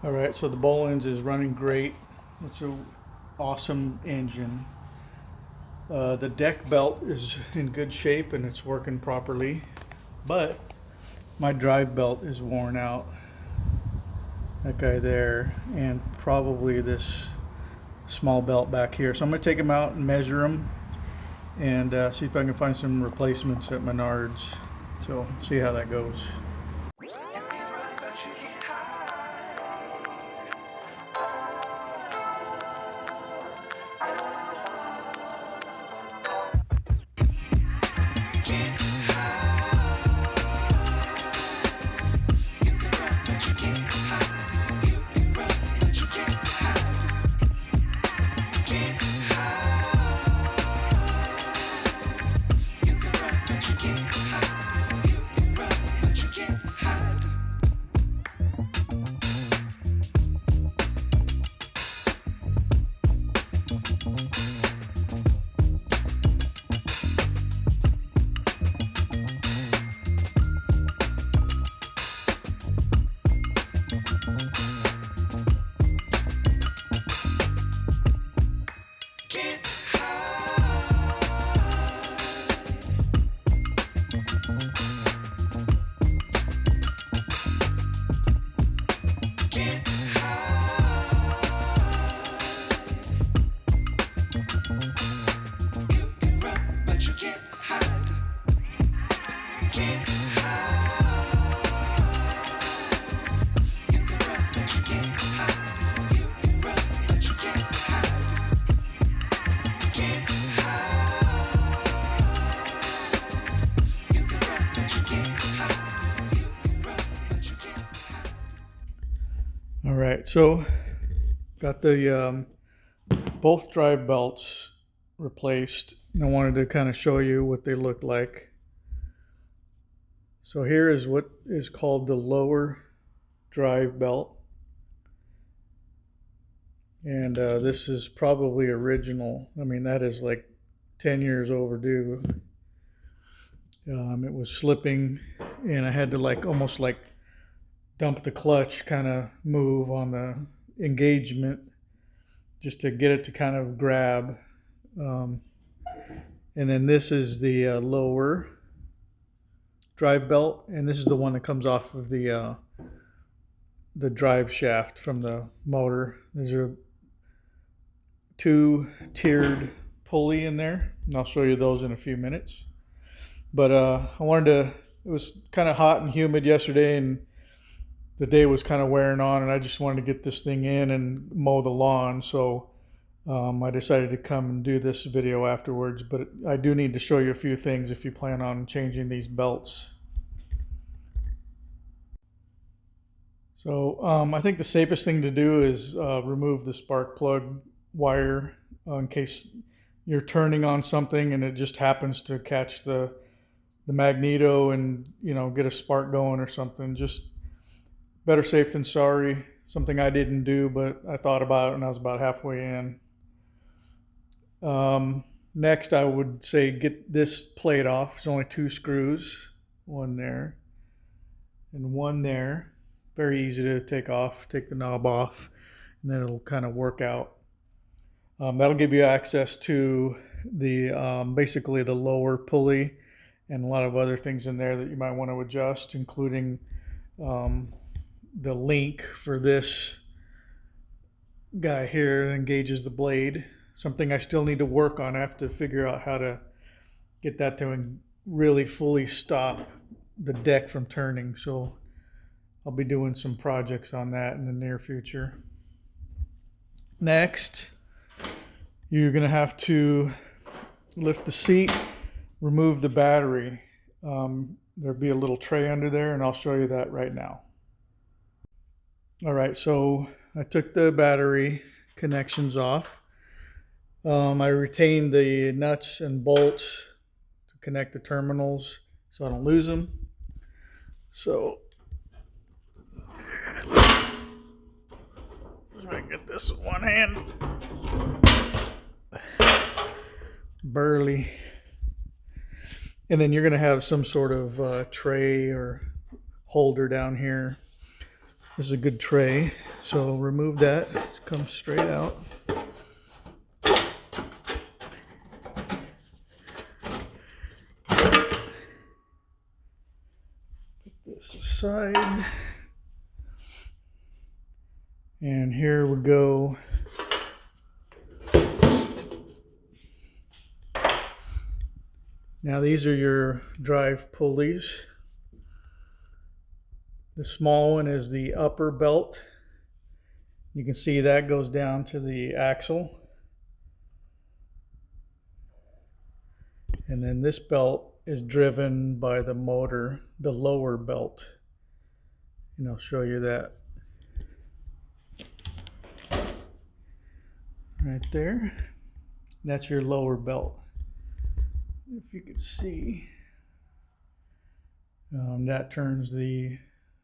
All right, so the Bolens is running great. It's an awesome engine. The deck belt is in good shape and it's working properly, but my drive belt is worn out. That guy there, and probably this small belt back here. So I'm going to take them out and measure them and see if I can find some replacements at Menards. So see how that goes. All right, so got the both drive belts replaced. And I wanted to kind of show you what they look like. So here is what is called the lower drive belt. And this is probably original. I mean, that is like 10 years overdue. It was slipping and I had to almost dump the clutch kind of move on the engagement just to get it to kind of grab. Um, and then this is the lower drive belt, and this is the one that comes off of the drive shaft from the motor. There's a two tiered pulley in there, and I'll show you those in a few minutes. But I wanted to. It was kind of hot and humid yesterday, and the day was kind of wearing on, and I just wanted to get this thing in and mow the lawn. So I decided to come and do this video afterwards. But I do need to show you a few things if you plan on changing these belts. So I think the safest thing to do is remove the spark plug wire in case you're turning on something and it just happens to catch the magneto and get a spark going or something. Just better safe than sorry. Something I didn't do, but I thought about it and I was about halfway in. Next, I would say get this plate off. There's only two screws, one there and one there. Very easy to take off. Take the knob off, and then it'll kind of work out. That'll give you access to the basically the lower pulley and a lot of other things in there that you might want to adjust, including the link for this guy here that engages the blade. Something I still need to work on. I have to figure out how to get that to really fully stop the deck from turning. So I'll be doing some projects on that in the near future. Next, you're going to have to lift the seat, remove the battery. There'll be a little tray under there, and I'll show you that right now. All right, so I took the battery connections off. I retained the nuts and bolts to connect the terminals so I don't lose them. So I get this with one hand. Burly. And then you're going to have some sort of tray or holder down here. This is a good tray, so remove that. It comes straight out. Put this aside. And here we go. Now these are your drive pulleys. The small one is the upper belt. You can see that goes down to the axle. And then this belt is driven by the motor, the lower belt. And I'll show you that. Right there. That's your lower belt. If you could see, that turns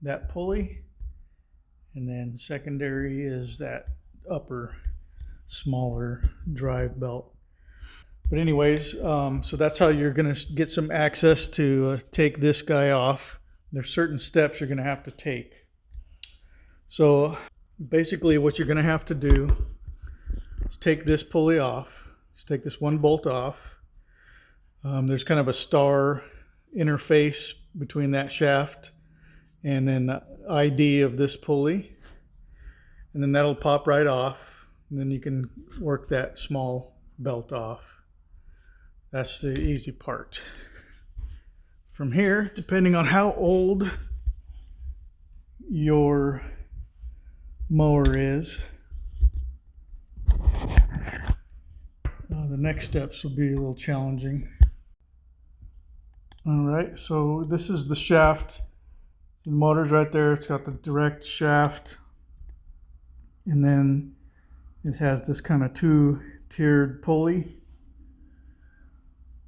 that pulley, and then secondary is that upper smaller drive belt. But anyways, so that's how you're going to get some access to take this guy off. There's certain steps you're going to have to take. So basically what you're going to have to do is take this pulley off. Just take this one bolt off. There's kind of a star interface between that shaft and then the ID of this pulley. And then that'll pop right off. And then you can work that small belt off. That's the easy part. From here, depending on how old your mower is, the next steps will be a little challenging. All right, so this is the shaft. The motor's right there. It's got the direct shaft, and then it has this kind of two-tiered pulley.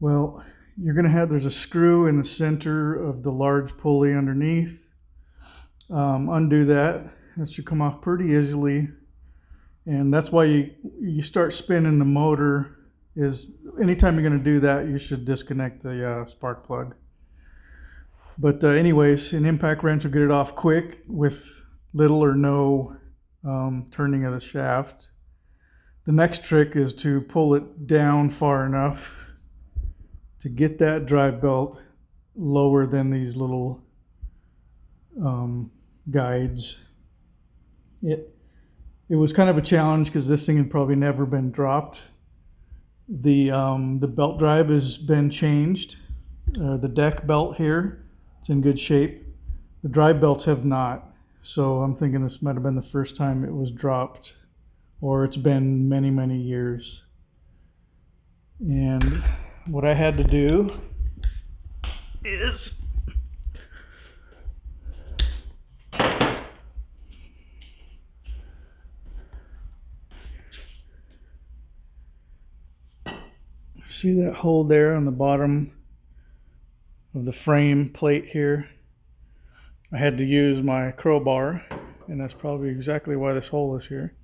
Well, there's a screw in the center of the large pulley underneath. Undo that. That should come off pretty easily. And that's why you start spinning the motor. Is anytime you're going to do that, you should disconnect the spark plug. But anyways, an impact wrench will get it off quick with little or no turning of the shaft. The next trick is to pull it down far enough to get that drive belt lower than these little guides. It was kind of a challenge because this thing had probably never been dropped. The belt drive has been changed. The deck belt here, it's in good shape. The drive belts have not. So I'm thinking this might have been the first time it was dropped, or it's been many, many years. And what I had to do is see that hole there on the bottom of the frame plate here? I had to use my crowbar, and that's probably exactly why this hole is here.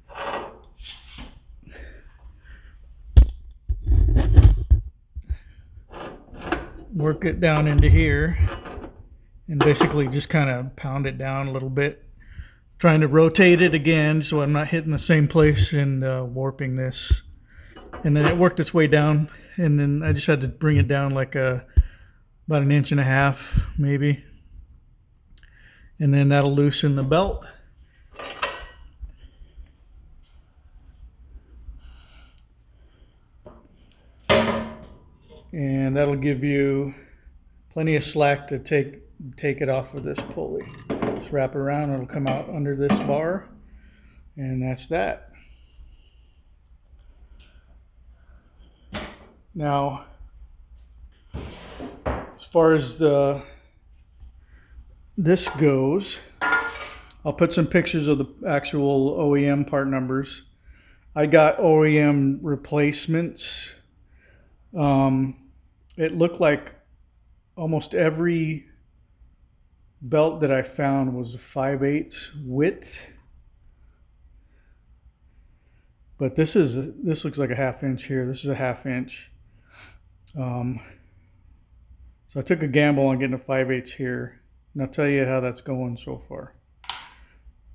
Work it down into here and basically just kind of pound it down a little bit, trying to rotate it again so I'm not hitting the same place and warping this. And then it worked its way down, and then I just had to bring it down like about 1.5 inches maybe, and then that'll loosen the belt. And that'll give you plenty of slack to take it off of this pulley. Just wrap it around, it'll come out under this bar, and that's that. Now, as far as this goes, I'll put some pictures of the actual OEM part numbers. I got OEM replacements. It looked like almost every belt that I found was a 5/8 width, but this looks like a 1/2 inch here. This is a 1/2 inch. So I took a gamble on getting a 5/8 here, and I'll tell you how that's going so far.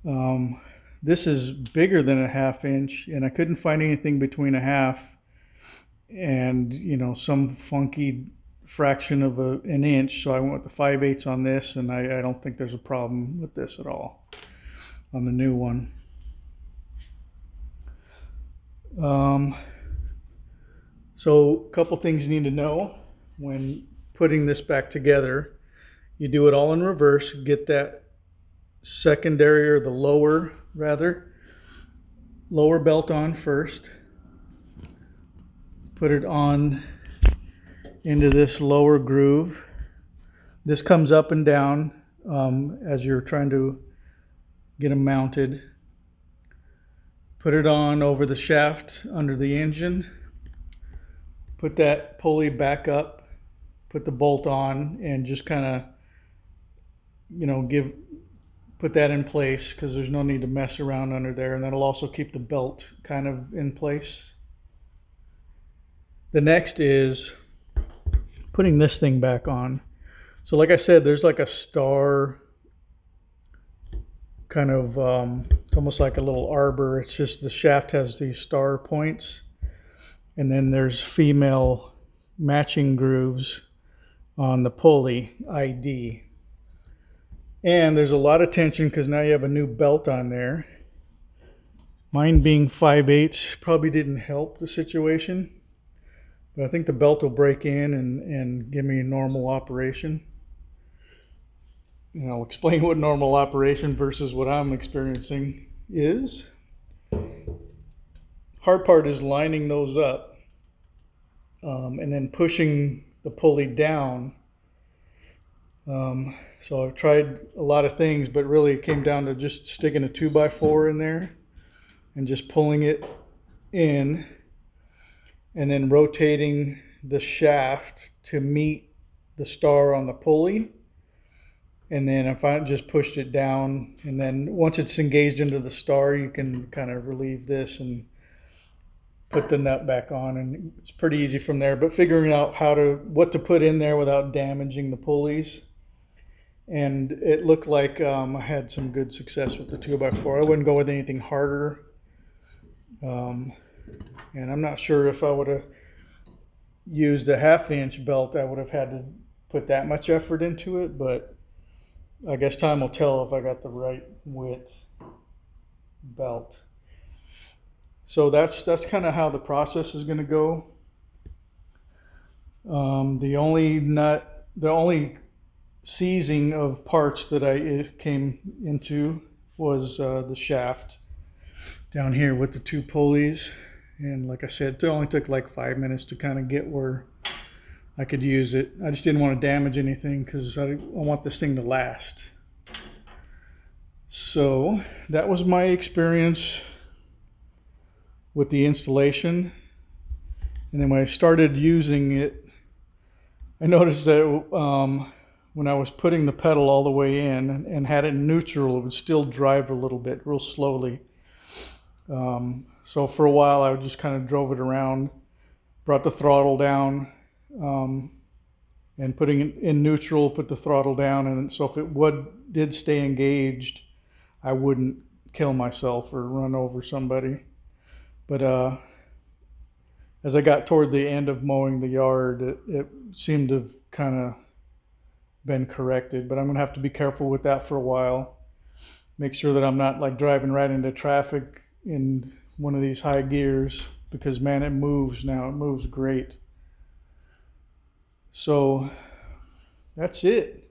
Um, this is bigger than a half inch, and I couldn't find anything between a half and some funky fraction of an inch. So I went with the 5/8 on this, and I don't think there's a problem with this at all on the new one. So a couple things you need to know when putting this back together. You do it all in reverse. Get that secondary, or the lower belt on first. Put it on into this lower groove. This comes up and down as you're trying to get them mounted. Put it on over the shaft under the engine. Put that pulley back up. Put the bolt on and just kind of, put that in place, because there's no need to mess around under there, and that'll also keep the belt kind of in place. The next is putting this thing back on. So like I said, there's like a star kind of, it's almost like a little arbor. It's just the shaft has these star points, and then there's female matching grooves on the pulley ID. And there's a lot of tension because now you have a new belt on there. Mine being 5/8 probably didn't help the situation, but I think the belt will break in and give me a normal operation. And I'll explain what normal operation versus what I'm experiencing is. Hard part is lining those up and then pushing the pulley down. So I've tried a lot of things, but really it came down to just sticking a 2x4 in there and just pulling it in, and then rotating the shaft to meet the star on the pulley. And then if I just pushed it down, and then once it's engaged into the star, you can kind of relieve this and put the nut back on, and it's pretty easy from there. But figuring out what to put in there without damaging the pulleys. And it looked like I had some good success with the 2x4. I wouldn't go with anything harder. And I'm not sure if I would have used a 1/2 inch belt, I would have had to put that much effort into it. But I guess time will tell if I got the right width belt. So that's kind of how the process is going to go. The only seizing of parts that I came into was the shaft down here with the 2 pulleys. And like I said, it only took like 5 minutes to kind of get where I could use it. I just didn't want to damage anything because I want this thing to last. So that was my experience with the installation. And then when I started using it, I noticed that when I was putting the pedal all the way in and had it in neutral, it would still drive a little bit, real slowly. So for a while, I just kind of drove it around, brought the throttle down, and putting it in neutral, put the throttle down. And so if it did stay engaged, I wouldn't kill myself or run over somebody. But as I got toward the end of mowing the yard, it seemed to have kind of been corrected. But I'm going to have to be careful with that for a while. Make sure that I'm not like driving right into traffic in one of these high gears, because man, it moves now. It moves great. So that's it.